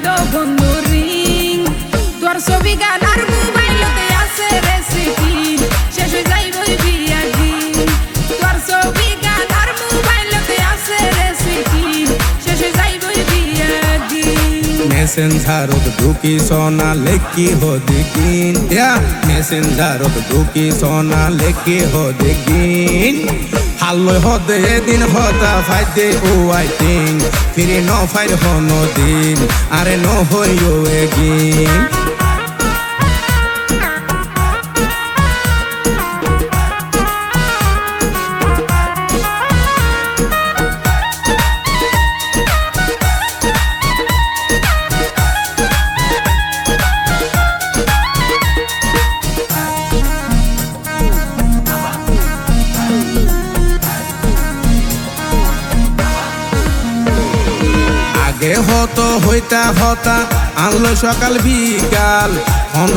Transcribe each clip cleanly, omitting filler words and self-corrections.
তো বন্ধু রিং তোর ছবি গান আর মোবাইলতে আছে রেসিপি শেষ হয়ে যাইবই বিয়া দিন তোর ছবি গান আর মোবাইলতে আছে রেসিপি শেষ হয়ে যাইবই বিয়া দিন মেসেঞ্জারত ঢুকি সোনা লেখি হদিকিন মেসেঞ্জারত ঢুকি সোনা লেখি হদিকিন হাল্লই হদে এদিন হতা ফাইদে ও আইটিং ফিরে ন ফাইর হনো দিন আরে ন হইও এগিন হতো হইতা হতা আনলো সকাল বিকাল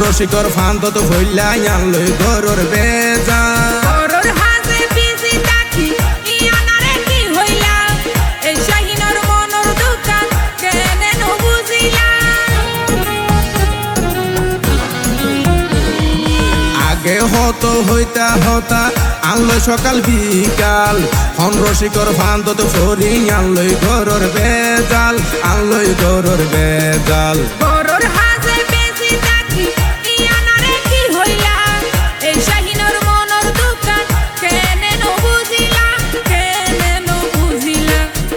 রসিকর ফান্ত তো হইলাই আনলই গরুর বেজাল হতো হইতা হতা আনলো সকাল বিকাল রসিকর ফান্ত তো ফরি আনলই গরুর বেজাল আনলই গরুর বেজাল গরুর হাজে বেশি দেখি ইয়ানারে কি হইলা এই শাহিনর মনর দোকান কেনে নো বুঝিলা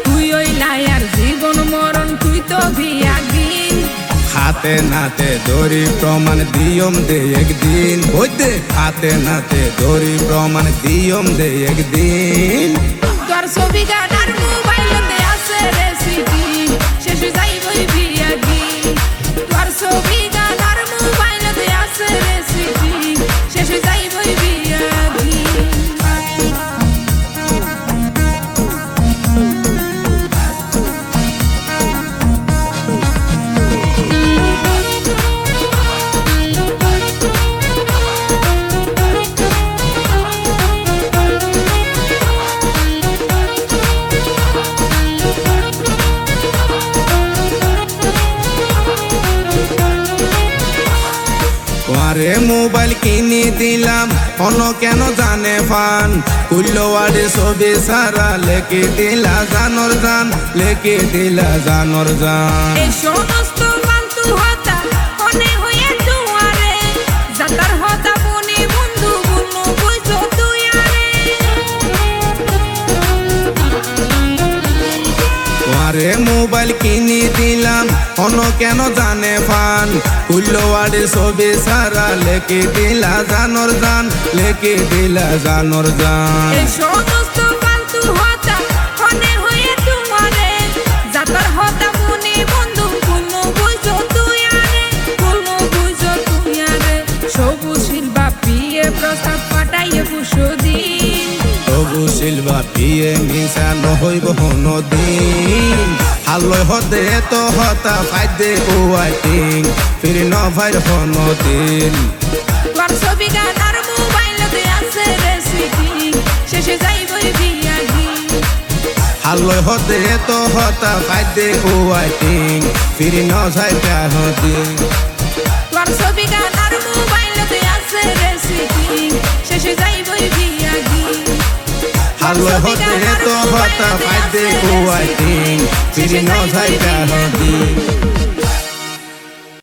তুই হইলা আর জীবন মরণ তুই তো বিয়া দিন হাতে নাতে দড়ি প্রমাণ দিয়ম দে একদিন হইতে হাতে নাতে দড়ি প্রমাণ দিয়ম দে একদিন তোর ছবি গান আর মোবাইলতে আছে রেসিপি শেষ যাইবই বিয়া দিন তোর ছবি গান আর মোবাইলতে আছে রেসিপি শেষ যাইবই বিয়া দিন আরে মোবাইল কিনে দিলাম অন্য কেন জানে ফান কুল্লোয়ারে ছবি সারা লেখে দিলা জানর জান লেখে দিলা জানর জান এই সমস্ত ফালতু হতা মনে হয়ে দুয়ারে যাতার হতা বনি বন্ধু বুনু বুঝো তুই আরে মোবাইল কিনে দিলাম অন্য কেন জানে ফান কুল্লোয়ারে ছবি সারা লেখে দিলা জানর জান লেখে দিলা জানর জান এই সমস্ত ফালতু হতা মনে হয়ে দুয়ারে যাতার হতা বনি বন্ধু বুনু বুঝো তুই সবুজ শিল্পা পিয়ে প্রস্তাব পাঠাইয়ে বুসুদিন সবুজ শিল্পা পিয়ে মিশা নহইব হনদিন হাল্লই হদে তো হতা ফাইদে ও আইটিং ফিরে ন ফাইর হনদিন তোর ছবি গান আর মোবাইলতে আছে রেসিপি শেষে যাইবই বিয়া দিন হাল্লই হদে তো হতা ফাইদে ও আইটিং ফিরে ন যাইতা হদিন তোর ছবি গান আর মোবাইলতে আছে রেসিপি শেষে যাইবই বিয়া দিন হাল্লই হদে তো হতা ফাইদে ও আইটিং ফিরে ন যাইতা হদিন